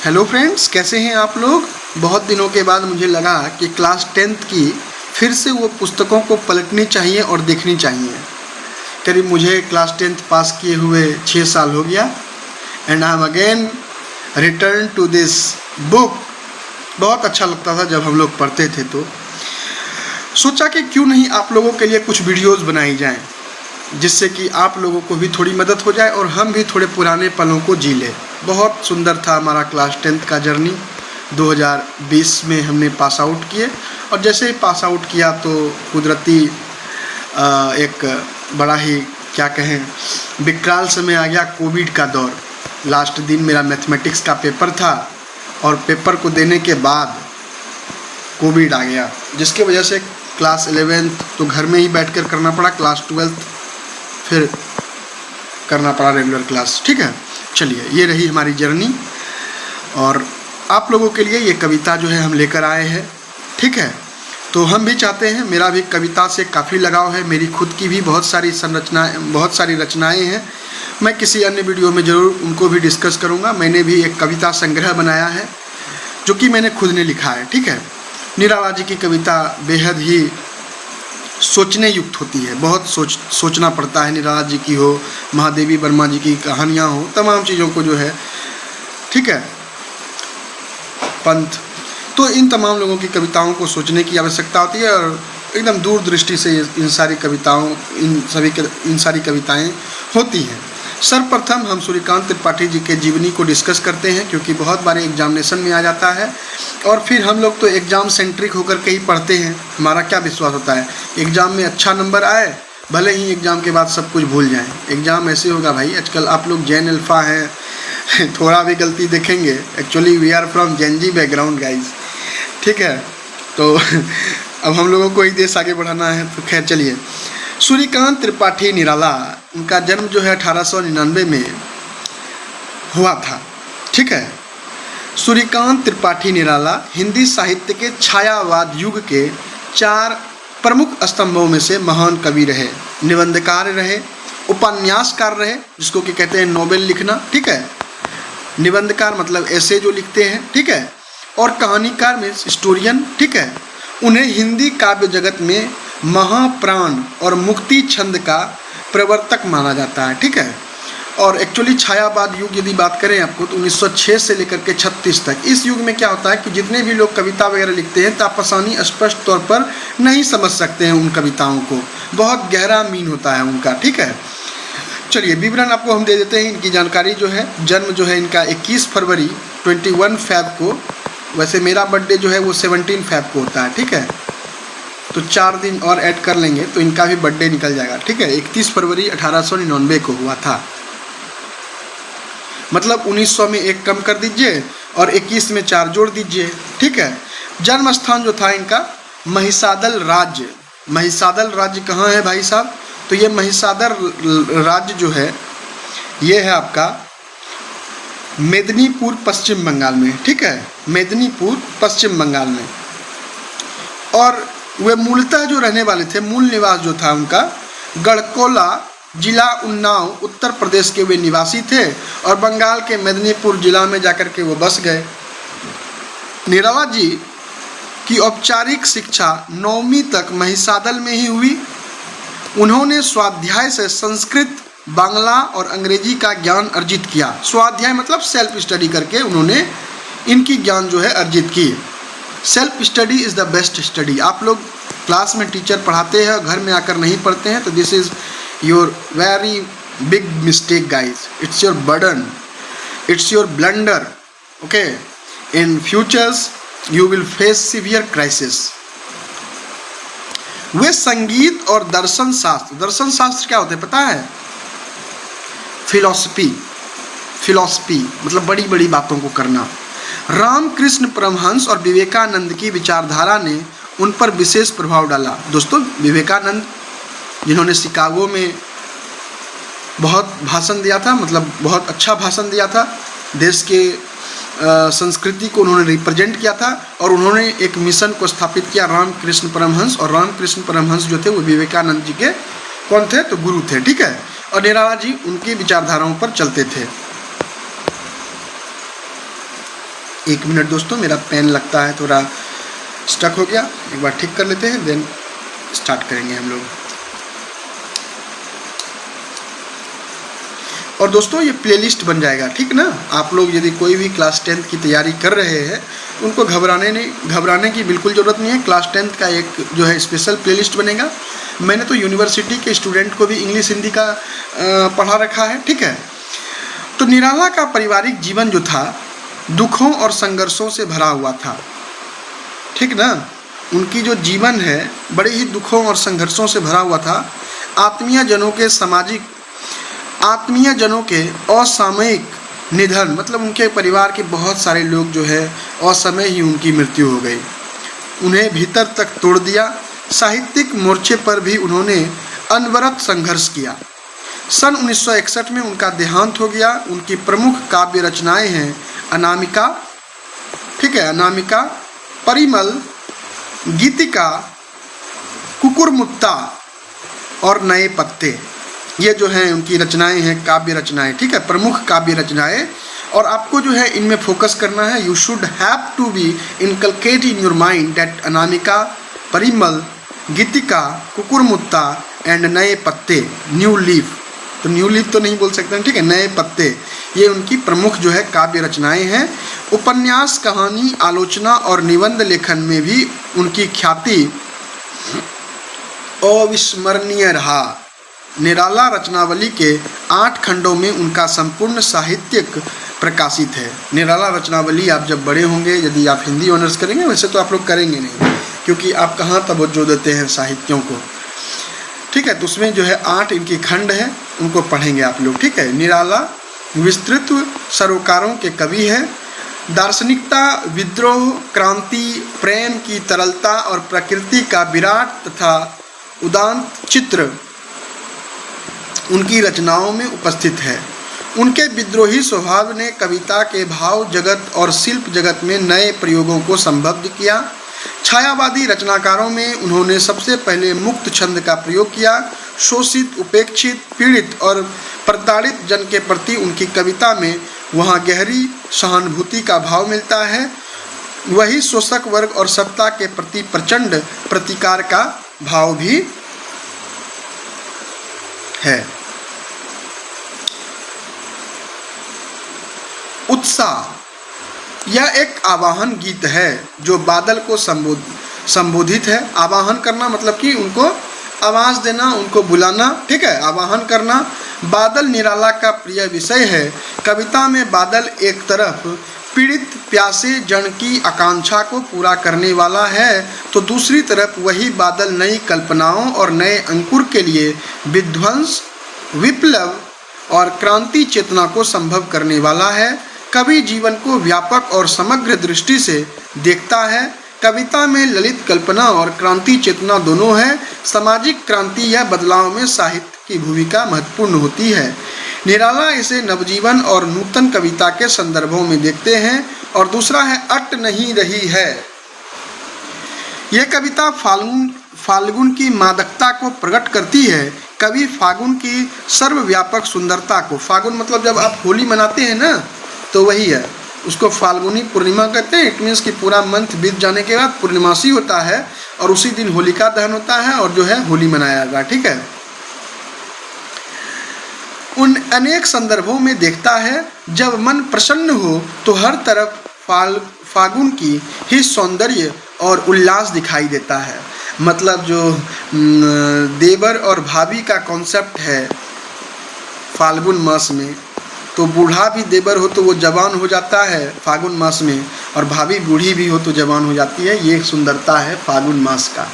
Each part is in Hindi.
हेलो फ्रेंड्स, कैसे हैं आप लोग। बहुत दिनों के बाद मुझे लगा कि क्लास 10th की फिर से वो पुस्तकों को पलटनी चाहिए और देखनी चाहिए। करीब मुझे क्लास 10th पास किए हुए 6 साल हो गया and I am again return to this book. बहुत अच्छा लगता था जब हम लोग पढ़ते थे, तो सोचा कि क्यों नहीं आप लोगों के लिए कुछ वीडियोस बनाई जाएं, जिससे कि आप लोगों को भी थोड़ी मदद हो जाए और हम भी थोड़े पुराने पलों को जी लें। बहुत सुंदर था हमारा क्लास 10th का जर्नी। 2020 में हमने पास आउट किए और जैसे ही पास आउट किया तो कुदरती एक बड़ा ही क्या कहें विकराल समय आ गया, कोविड का दौर। लास्ट दिन मेरा मैथमेटिक्स का पेपर था और पेपर को देने के बाद कोविड आ गया, जिसके वजह से क्लास 11th तो घर में ही बैठकर करना पड़ा, क्लास 12th फिर करना पड़ा रेगुलर क्लास। ठीक है, चलिए ये रही हमारी जर्नी और आप लोगों के लिए ये कविता जो है हम लेकर आए हैं। ठीक है, तो हम भी चाहते हैं, मेरा भी कविता से काफ़ी लगाव है, मेरी खुद की भी बहुत सारी रचनाएं हैं। मैं किसी अन्य वीडियो में ज़रूर उनको भी डिस्कस करूँगा। मैंने भी एक कविता संग्रह बनाया है जो कि मैंने खुद ने लिखा है। ठीक है, निराला जी की कविता बेहद ही सोचने युक्त होती है, बहुत सोचना पड़ता है। निराला जी की हो, महादेवी वर्मा जी की कहानियाँ हो, तमाम चीज़ों को जो है, ठीक है, पंथ, तो इन तमाम लोगों की कविताओं को सोचने की आवश्यकता होती है और एकदम दूरदृष्टि से इन सारी कविताएं होती हैं। सर्वप्रथम हम सूर्यकांत त्रिपाठी जी के जीवनी को डिस्कस करते हैं, क्योंकि बहुत बार एग्जामिनेशन में आ जाता है और फिर हम लोग तो एग्ज़ाम सेंट्रिक होकर के ही पढ़ते हैं। हमारा क्या विश्वास होता है एग्ज़ाम में अच्छा नंबर आए, भले ही एग्ज़ाम के बाद सब कुछ भूल जाएं। एग्ज़ाम ऐसे होगा भाई, आजकल आप लोग जैन अल्फ़ा हैं, थोड़ा भी गलती देखेंगे। Actually we are from Gen Z background guys. ठीक है, तो अब हम लोगों को ही देश आगे बढ़ाना है। तो खैर चलिए, सूर्यकांत त्रिपाठी निराला, उनका जन्म जो है 1899 में हुआ था। ठीक है, सूर्यकांत त्रिपाठी निराला हिंदी साहित्य के छायावाद युग के 4 प्रमुख स्तंभों में से महान कवि रहे, निबंधकार रहे, उपन्यासकार रहे, जिसको कि कहते हैं नोवेल लिखना। ठीक है, निबंधकार मतलब ऐसे जो लिखते हैं। ठीक है, और कहानीकार में हिस्टोरियन। ठीक है, उन्हें हिंदी काव्य जगत में महाप्राण और मुक्ति छंद का प्रवर्तक माना जाता है। ठीक है, और एक्चुअली छायावाद युग यदि बात करें आपको तो 1906 से लेकर के 36 तक, इस युग में क्या होता है कि जितने भी लोग कविता वगैरह लिखते हैं तो आप आसानी स्पष्ट तौर पर नहीं समझ सकते हैं उन कविताओं को, बहुत गहरा मीन होता है उनका। ठीक है, चलिए विवरण आपको हम दे देते हैं इनकी जानकारी जो है। जन्म जो है इनका 21 फरवरी 21 फ़ैब को, वैसे मेरा बर्थडे जो है वो 17 फ़ैब को होता है। ठीक है, तो 4 दिन और ऐड कर लेंगे तो इनका भी बर्थडे निकल जाएगा। ठीक है, 31 फरवरी 1899 को हुआ था, मतलब 1900 में 1 कम कर दीजिए और 21 में 4 जोड़ दीजिए। ठीक है, जन्म स्थान जो था इनका महिसादल राज्य। महिसादल राज्य कहाँ है भाई साहब, तो ये महिसादल राज्य जो है ये है आपका मेदिनीपुर पश्चिम बंगाल में। ठीक है, मेदिनीपुर पश्चिम बंगाल में। और वे मूलतः जो रहने वाले थे, मूल निवास जो था उनका गढ़कोला जिला उन्नाव उत्तर प्रदेश के वे निवासी थे और बंगाल के मेदिनीपुर जिला में जाकर के वो बस गए। निराला जी की औपचारिक शिक्षा 9वीं तक महिसादल में ही हुई। उन्होंने स्वाध्याय से संस्कृत, बांग्ला और अंग्रेजी का ज्ञान अर्जित किया। स्वाध्याय मतलब सेल्फ स्टडी करके उन्होंने इनकी ज्ञान जो है अर्जित की। Self study is the best study. आप लोग क्लास में टीचर पढ़ाते हैं, घर में आकर नहीं पढ़ते हैं, तो this is your very big mistake guys. It's your burden, it's your blunder. Okay, in futures you will face severe crisis. वे संगीत और दर्शन शास्त्र क्या होते हैं पता है? फिलॉसफी मतलब बड़ी बड़ी बातों को करना। रामकृष्ण परमहंस और विवेकानंद की विचारधारा ने उन पर विशेष प्रभाव डाला। दोस्तों, विवेकानंद जिन्होंने शिकागो में बहुत भाषण दिया था, मतलब बहुत अच्छा भाषण दिया था, देश के संस्कृति को उन्होंने रिप्रेजेंट किया था और उन्होंने एक मिशन को स्थापित किया, रामकृष्ण परमहंस। और रामकृष्ण परमहंस जो थे वो विवेकानंद जी के कौन थे, तो गुरु थे। ठीक है, और निराला जी उनकी विचारधाराओं पर चलते थे। 1 मिनट दोस्तों, मेरा पेन लगता है थोड़ा स्टक हो गया, एक बार ठीक कर लेते हैं, देन स्टार्ट करेंगे हम लोग। और दोस्तों ये प्लेलिस्ट बन जाएगा, ठीक ना। आप लोग यदि कोई भी क्लास 10th की तैयारी कर रहे हैं उनको घबराने की बिल्कुल ज़रूरत नहीं है। क्लास 10th का एक जो है स्पेशल प्लेलिस्ट बनेगा। मैंने तो यूनिवर्सिटी के स्टूडेंट को भी इंग्लिश हिंदी का पढ़ा रखा है, ठीक है। तो निराला का पारिवारिक जीवन जो था दुखों और संघर्षों से भरा हुआ था, ठीक ना। उनकी जो जीवन है बड़े ही दुखों और संघर्षों से भरा हुआ था। आत्मीय जनों के असामयिक निधन, मतलब उनके परिवार के बहुत सारे लोग जो है असमय ही उनकी मृत्यु हो गई, उन्हें भीतर तक तोड़ दिया। साहित्यिक मोर्चे पर भी उन्होंने अनवरत संघर्ष किया। सन 1961 में उनका देहांत हो गया। उनकी प्रमुख काव्य रचनाएं हैं अनामिका, ठीक है, अनामिका, परिमल, गीतिका, कुकुरमुत्ता और नए पत्ते। ये जो हैं उनकी रचनाएं हैं, काव्य रचनाएं, ठीक है, प्रमुख काव्य रचनाएं। और आपको जो है इनमें फोकस करना है। You should have to be inculcate in your mind that Anamika, Parimal, Geetika, Kukurmutta and Naye Patte, new leaf. तो न्यू लीफ तो नहीं बोल सकते हैं, ठीक है, नए पत्ते, ये उनकी प्रमुख जो है काव्य रचनाएं हैं। उपन्यास, कहानी, आलोचना और निबंध लेखन में भी उनकी ख्याति अविस्मरणीय रहा। निराला रचनावली के 8 खंडों में उनका संपूर्ण साहित्यिक प्रकाशित है। निराला रचनावली आप जब बड़े होंगे, यदि आप हिंदी ऑनर्स करेंगे, वैसे तो आप लोग करेंगे नहीं क्योंकि आप कहाँ तवज्जो देते हैं साहित्यों को, ठीक है। तो उसमें जो है 8 इनके खंड हैं, उनको पढ़ेंगे आप लोग, ठीक है। निराला विस्तृत सरोकारों के कवि हैं। दार्शनिकता, विद्रोह, क्रांति, प्रेम की तरलता और प्रकृति का विराट तथा उदात्त चित्र उनकी रचनाओं में उपस्थित है। उनके विद्रोही स्वभाव ने कविता के भाव जगत और शिल्प जगत में नए प्रयोगों को संबद्ध किया। छायावादी रचनाकारों में उन्होंने सबसे पहले मुक्त छंद का प्रयोग किया। शोषित, उपेक्षित, पीड़ित और प्रताड़ित जन के प्रति उनकी कविता में वहाँ गहरी सहानुभूति का भाव मिलता है। वही शोषक वर्ग और सत्ता के प्रति प्रचंड प्रतिकार का भाव भी है। उत्साह, यह एक आवाहन गीत है जो बादल को संबोधित है। आवाहन करना मतलब कि उनको आवाज़ देना, उनको बुलाना, ठीक है, आवाहन करना। बादल निराला का प्रिय विषय है। कविता में बादल एक तरफ पीड़ित प्यासे जन की आकांक्षा को पूरा करने वाला है तो दूसरी तरफ वही बादल नई कल्पनाओं और नए अंकुर के लिए विध्वंस, विप्लव और क्रांति चेतना को संभव करने वाला है। कवि जीवन को व्यापक और समग्र दृष्टि से देखता है। कविता में ललित कल्पना और क्रांति चेतना दोनों है। सामाजिक क्रांति या बदलाव में साहित्य की भूमिका महत्वपूर्ण होती है। निराला इसे नवजीवन और नूतन कविता के संदर्भों में देखते हैं। और दूसरा है अट नहीं रही है। यह कविता फाल्गुन की मादकता को प्रकट करती है। कवि फागुन की सर्वव्यापक सुंदरता को, फागुन मतलब जब आप होली मनाते हैं ना, तो वही है, उसको फाल्गुनी पूर्णिमा कहते हैं। इट मीन्स कि पूरा मंथ बीत जाने के बाद पूर्णिमासी होता है और उसी दिन होलिका दहन होता है और जो है होली मनाया जाता है, ठीक है। उन अनेक संदर्भों में देखता है। जब मन प्रसन्न हो तो हर तरफ फागुन की ही सौंदर्य और उल्लास दिखाई देता है। मतलब जो देवर और भाभी का कॉन्सेप्ट है फाल्गुन मास में, तो बूढ़ा भी देवर हो तो वो जवान हो जाता है फागुन मास में, और भाभी बूढ़ी भी हो तो जवान हो जाती है। ये सुंदरता है फागुन मास का।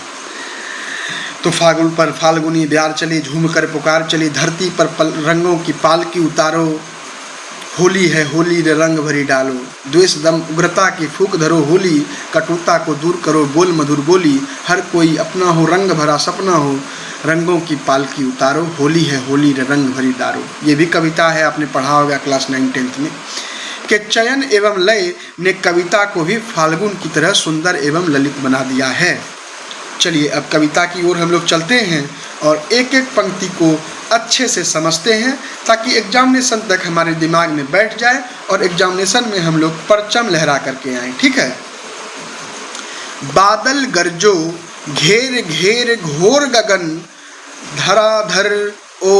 तो फागुन पर फाल्गुनी ब्यार चली, झूम कर पुकार चली, धरती पर रंगों की पालकी उतारो। होली है होली रे रंग भरी डालो, द्वेष दम उग्रता की फूक धरो होली, कटुता को दूर करो बोल मधुर बोली, हर कोई अपना हो रंग भरा सपना हो, रंगों की पालकी उतारो, होली है होली रे रंग भरी डालो। ये भी कविता है, आपने पढ़ा होगा क्लास 9-10 में। के चयन एवं लय ने कविता को भी फाल्गुन की तरह सुंदर एवं ललित बना दिया है। चलिए अब कविता की ओर हम लोग चलते हैं और एक एक पंक्ति को अच्छे से समझते हैं ताकि एग्जामिनेशन तक हमारे दिमाग में बैठ जाए और एग्जामिनेशन में हम लोग परचम लहरा करके आए। ठीक है। बादल गरजो घेर घेर घोर गगन धराधर ओ,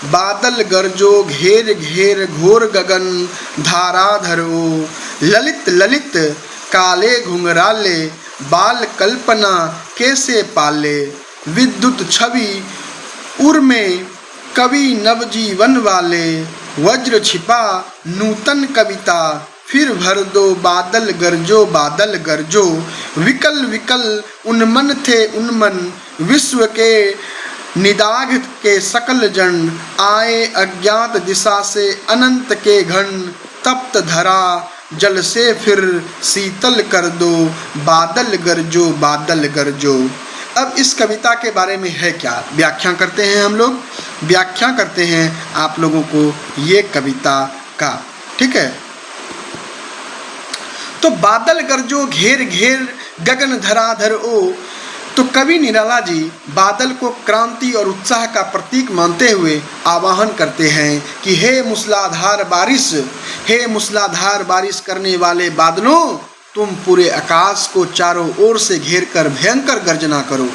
बादल गरजो घेर घेर घोर गगन धाराधर ओ, ललित ललित काले घुंघराले बाल कल्पना कैसे पाले, विद्युत छवि उर में कवि नवजीवन वाले, वज्र छिपा नूतन कविता फिर भर दो बादल गरजो, विकल विकल उन्मन थे उन्मन विश्व के निदाघ के सकल जन, आए अज्ञात दिशा से अनंत के घन, तप्त धरा जल से फिर शीतल कर दो बादल गरजो। अब इस कविता के बारे में है क्या, व्याख्या करते हैं हम लोग, व्याख्या करते हैं आप लोगों को ये कविता का। ठीक है। तो बादल गरजो घेर घेर गगन धराधर ओ, तो कवि निराला जी बादल को क्रांति और उत्साह का प्रतीक मानते हुए आवाहन करते हैं कि हे मूसलाधार बारिश करने वाले बादलों, तुम पूरे आकाश को चारों ओर से घेरकर भयंकर गर्जना करो।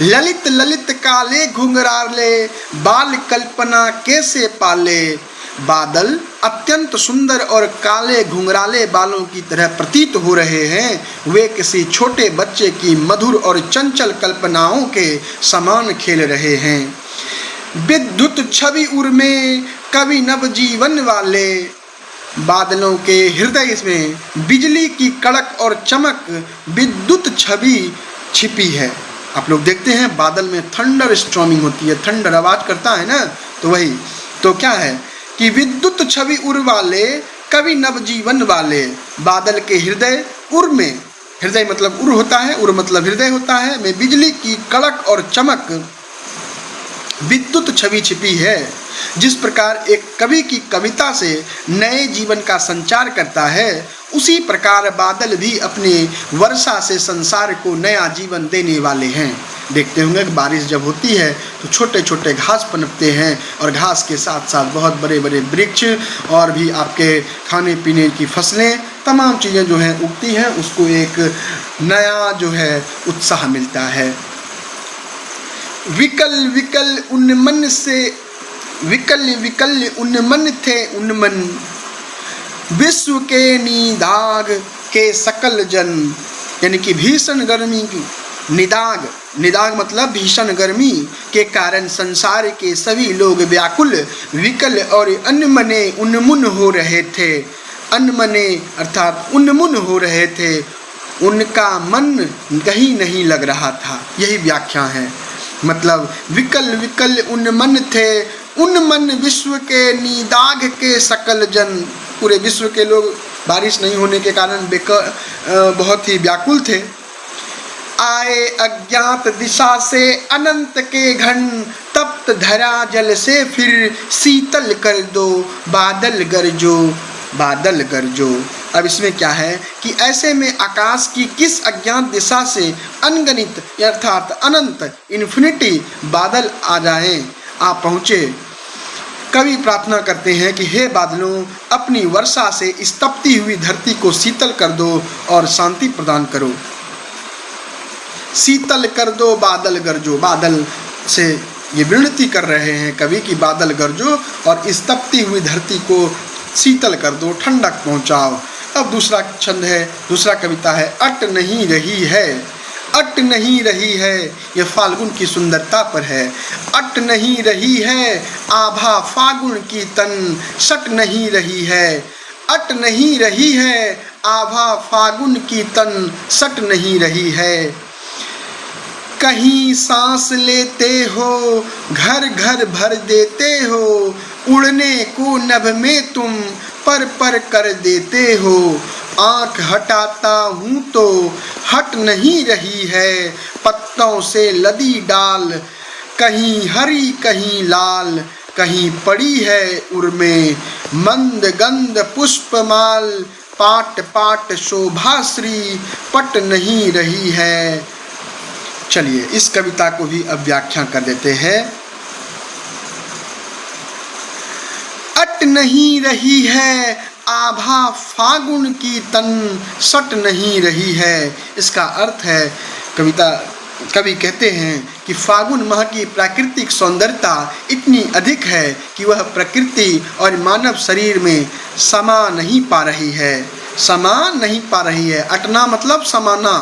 ललित ललित काले घुंघराले बाल कल्पना कैसे पाले, बादल अत्यंत सुंदर और काले घुंघराले बालों की तरह प्रतीत हो रहे हैं, वे किसी छोटे बच्चे की मधुर और चंचल कल्पनाओं के समान खेल रहे हैं। विद्युत छवि उर में कवि नवजीवन वाले, बादलों के हृदय में बिजली की कड़क और चमक विद्युत छवि छिपी है। आप लोग देखते हैं बादल में थंडर स्टॉर्मिंग होती है, थंडर आवाज करता है ना, तो वही तो क्या है कि विद्युत छवि उर वाले कवि नवजीवन वाले, बादल के हृदय उर में, हृदय मतलब उर होता है, उर मतलब हृदय होता है, में बिजली की कड़क और चमक विद्युत छवि छिपी है। जिस प्रकार एक कवि की कविता से नए जीवन का संचार करता है, उसी प्रकार बादल भी अपने वर्षा से संसार को नया जीवन देने वाले हैं। देखते होंगे कि बारिश जब होती है तो छोटे छोटे घास पनपते हैं और घास के साथ साथ बहुत बड़े बड़े वृक्ष और भी आपके खाने पीने की फसलें, तमाम चीज़ें जो हैं उगती हैं, उसको एक नया जो है उत्साह मिलता है। विकल विकल उन्मन से विकल उन्मन थे उन्मन, विश्व के निदाघ के सकल जन, यानी कि भीषण गर्मी की निदाघ मतलब भीषण गर्मी के कारण संसार के सभी लोग व्याकुल, विकल और अनमने उन्मुन हो रहे थे। अनमने अर्थात उन्मुन हो रहे थे, उनका मन कहीं नहीं लग रहा था। यही व्याख्या है। मतलब विकल विकल उन्मन थे उन्मन विश्व के निदाघ के सकल जन, पूरे विश्व के लोग बारिश नहीं होने के कारण बहुत ही व्याकुल थे। आए अज्ञात दिशा से अनंत के घन, तप्त धरा जल से फिर शीतल कर दो बादल गरजो। अब इसमें क्या है कि ऐसे में आकाश की किस अज्ञात दिशा से अनगणित अर्थात अनंत इन्फिनिटी बादल आ पहुँचे। कवि प्रार्थना करते हैं कि हे बादलों, अपनी वर्षा से इस तपती हुई धरती को शीतल कर दो और शांति प्रदान करो। शीतल कर दो बादल गरजो, बादल से ये विनती कर रहे हैं कवि कि बादल गरजो और इस तपती हुई धरती को शीतल कर दो, ठंडक पहुंचाओ। अब दूसरा छंद है, दूसरा कविता है अट नहीं रही है, ये फाल्गुन की सुंदरता पर है। अट नहीं रही है आभा फागुन की तन, सट नहीं रही है। अट नहीं रही है आभा फागुन की तन, सट नहीं रही है। कहीं सांस लेते हो घर घर भर देते हो, उड़ने को नभ में तुम पर पर कर देते हो। आँख हटाता हूँ तो हट नहीं रही है, पत्तों से लदी डाल, कहीं हरी कहीं लाल, कहीं पड़ी है उर में मंद गंध पुष्पमाल, पाट पाट शोभाश्री पट नहीं रही है। चलिए इस कविता को भी अब व्याख्या कर देते हैं। अट नहीं रही है आभा फागुन की तन सट नहीं रही है। इसका अर्थ है, कवि कहते हैं कि फागुन माह की प्राकृतिक सौंदर्यता इतनी अधिक है कि वह प्रकृति और मानव शरीर में समा नहीं पा रही है। समा नहीं पा रही है, अटना मतलब समाना,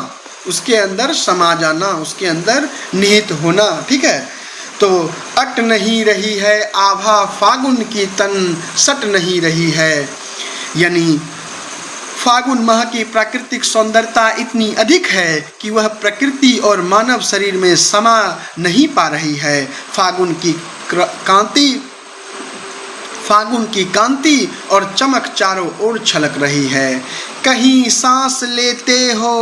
उसके अंदर समा जाना, उसके अंदर निहित होना। ठीक है, तो अट नहीं रही है आभा फागुन की तन सट नहीं रही है, यानी फागुन माह की प्राकृतिक सौंदर्यता इतनी अधिक है कि वह प्रकृति और मानव शरीर में समा नहीं पा रही है। फागुन की कांति और चमक चारों ओर छलक रही है। कहीं सांस लेते हो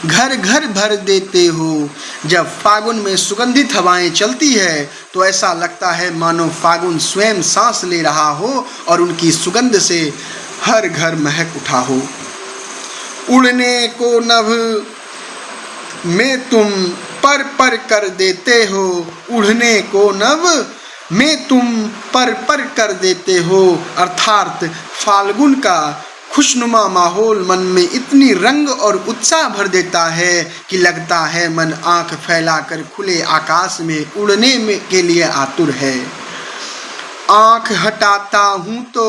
घर घर भर देते हो। जब फागुन में सुगंधित हवाएं चलती है तो ऐसा लगता है मानो फागुन स्वयं सांस ले रहा हो और उनकी सुगंध से हर घर महक उठा हो। उड़ने को नभ में तुम पर पर कर देते हो। उड़ने को नभ में तुम पर पर कर देते हो, अर्थात फाल्गुन का खुशनुमा माहौल मन में इतनी रंग और उत्साह भर देता है कि लगता है मन आंख फैलाकर खुले आकाश में उड़ने के लिए आतुर है। आंख हटाता हूँ तो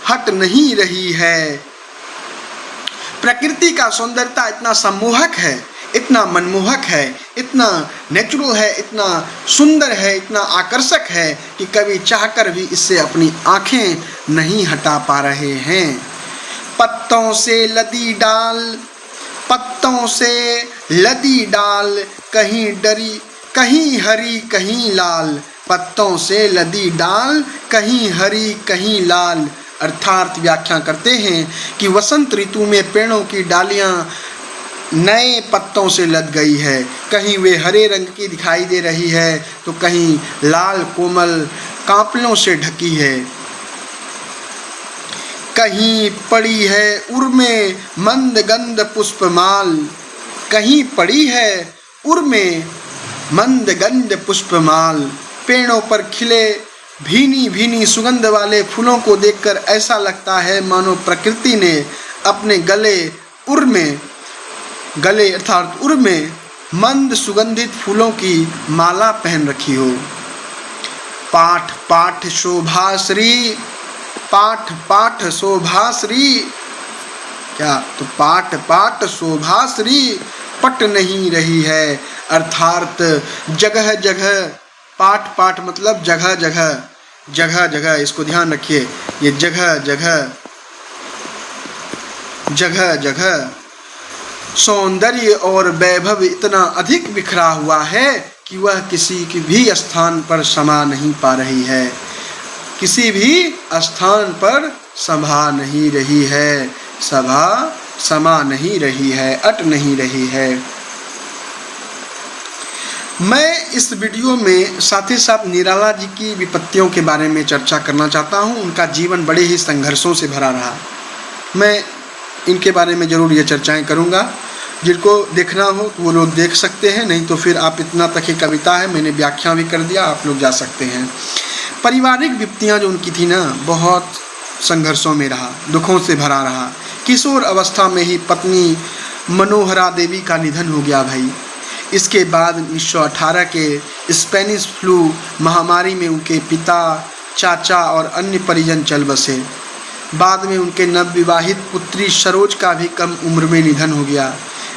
हट नहीं रही है। प्रकृति का सौंदर्यता इतना सम्मोहक है, इतना मनमोहक है, इतना नेचुरल है, इतना सुंदर है, इतना आकर्षक है कि कवि चाहकर भी इससे अपनी आंखें नहीं हटा पा रहे हैं। पत्तों से लदी डाल कहीं डरी कहीं हरी कहीं लाल। पत्तों से लदी डाल कहीं हरी कहीं लाल, अर्थात व्याख्या करते हैं कि वसंत ऋतु में पेड़ों की डालियां नए पत्तों से लद गई है। कहीं वे हरे रंग की दिखाई दे रही है तो कहीं लाल कोमल कांपलों से ढकी है। कहीं पड़ी है उर्मे मंद गंध पुष्पमाल। कहीं पड़ी है उर्मे मंद गंध पुष्पमाल। पेड़ों पर खिले भीनी भीनी सुगंध वाले फूलों को देखकर ऐसा लगता है मानो प्रकृति ने अपने गले अर्थात उर में मंद सुगंधित फूलों की माला पहन रखी हो। पाठ पाठ शोभाश्री, पाठ पाठ शोभाश्री, क्या तो पाठ पाठ शोभाश्री पट नहीं रही है, अर्थात जगह जगह, पाठ पाठ मतलब जगह जगह, जगह जगह, इसको ध्यान रखिए, ये जगह जगह जगह जगह सौंदर्य और वैभव इतना अधिक बिखरा हुआ है कि वह किसी की भी स्थान पर समा नहीं पा रही है, किसी भी स्थान पर सभा नहीं रही है, समा नहीं रही है, अट नहीं रही है। मैं इस वीडियो में साथ ही साथ निराला जी की विपत्तियों के बारे में चर्चा करना चाहता हूं। उनका जीवन बड़े ही संघर्षों से भरा रहा। मैं इनके बारे में ज़रूर ये चर्चाएं करूंगा। जिनको देखना हो तो वो लोग देख सकते हैं, नहीं तो फिर आप इतना तक ही कविता है, मैंने व्याख्या भी कर दिया, आप लोग जा सकते हैं। पारिवारिक विपत्तियाँ जो उनकी थी ना, बहुत संघर्षों में रहा, दुखों से भरा रहा। किशोर अवस्था में ही पत्नी मनोहरा देवी का निधन हो गया भाई। इसके बाद 1918 के स्पेनिश फ्लू महामारी में उनके पिता, चाचा और अन्य परिजन चल बसे। बाद में उनके नवविवाहित पुत्री सरोज का भी कम उम्र में निधन हो गया,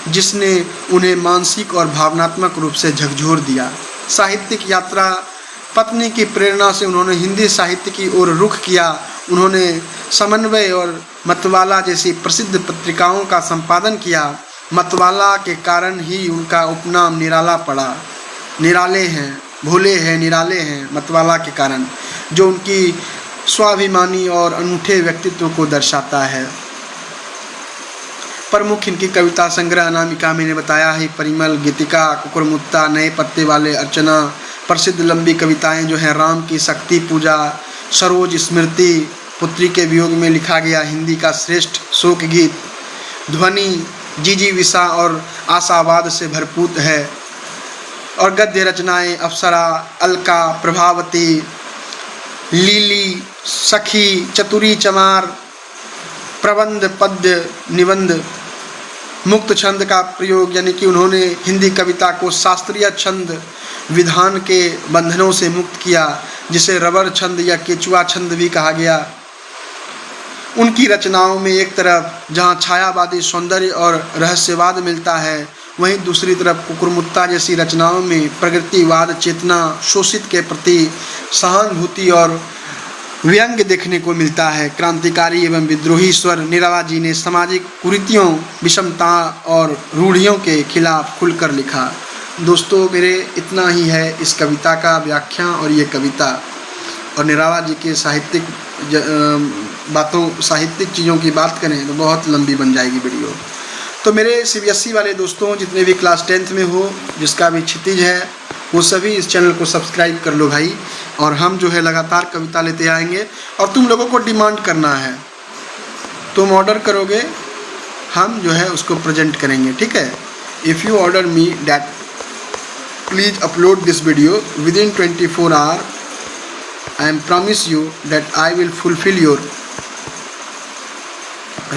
जिसने उन्हें मानसिक और भावनात्मक रूप से झकझोर दिया। साहित्यिक यात्रा, पत्नी की प्रेरणा से उन्होंने हिंदी साहित्य की ओर रुख किया। उन्होंने समन्वय और मतवाला जैसी प्रसिद्ध पत्रिकाओं का संपादन किया। मतवाला के कारण ही उनका उपनाम निराला पड़ा। निराले हैं, भोले हैं, निराले हैं, मतवाला के कारण, जो उनकी स्वाभिमानी और अनूठे व्यक्तित्व को दर्शाता है। प्रमुख इनकी कविता संग्रह अनामिका मैंने बताया है, परिमल, गीतिका, कुकुरमुत्ता, नए पत्ते वाले, अर्चना। प्रसिद्ध लंबी कविताएं जो हैं राम की शक्ति पूजा, सरोज स्मृति, पुत्री के वियोग में लिखा गया हिंदी का श्रेष्ठ शोक गीत, ध्वनि, जीजी विसा और आशावाद से भरपूर है। और गद्य रचनाएं अप्सरा, अलका, प्रभावती, लीली, सखी, चतुरी, चमार, प्रबंध, पद्य, निबंध, मुक्त छंद का प्रयोग, यानी कि उन्होंने हिंदी कविता को शास्त्रीय छंद विधान के बंधनों से मुक्त किया, जिसे रबर छंद या केचुआ छंद भी कहा गया। उनकी रचनाओं में एक तरफ जहाँ छायावादी सौंदर्य और रहस्यवाद मिलता है, वहीं दूसरी तरफ कुकुरमुत्ता जैसी रचनाओं में प्रगतिवाद, चेतना, शोषित के प्रति सहानुभूति और व्यंग देखने को मिलता है। क्रांतिकारी एवं विद्रोही स्वर निराला जी ने सामाजिक कुरीतियों, विषमता और रूढ़ियों के खिलाफ खुलकर लिखा। दोस्तों, मेरे इतना ही है इस कविता का व्याख्या और ये कविता, और निराला जी के साहित्यिक साहित्यिक चीज़ों की बात करें तो बहुत लंबी बन जाएगी वीडियो। तो मेरे CBSE वाले दोस्तों, जितने भी क्लास 10th में हो, जिसका भी क्षितिज है, वो सभी इस चैनल को सब्सक्राइब कर लो भाई। और हम जो है लगातार कविता लेते आएंगे, और तुम लोगों को डिमांड करना है, तुम ऑर्डर करोगे, हम जो है उसको प्रेजेंट करेंगे, ठीक है। If you order me that please upload this video within 24 hour, I am promise you that I will fulfill your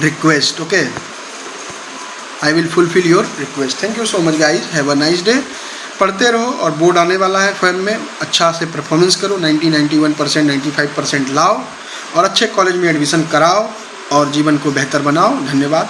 request. Okay, I will fulfill your request. Thank you so much guys. Have a nice day. पढ़ते रहो, और बोर्ड आने वाला है फैन में, अच्छा से परफॉर्मेंस करो, 91%, 95% लाओ, और अच्छे कॉलेज में एडमिशन कराओ और जीवन को बेहतर बनाओ। धन्यवाद।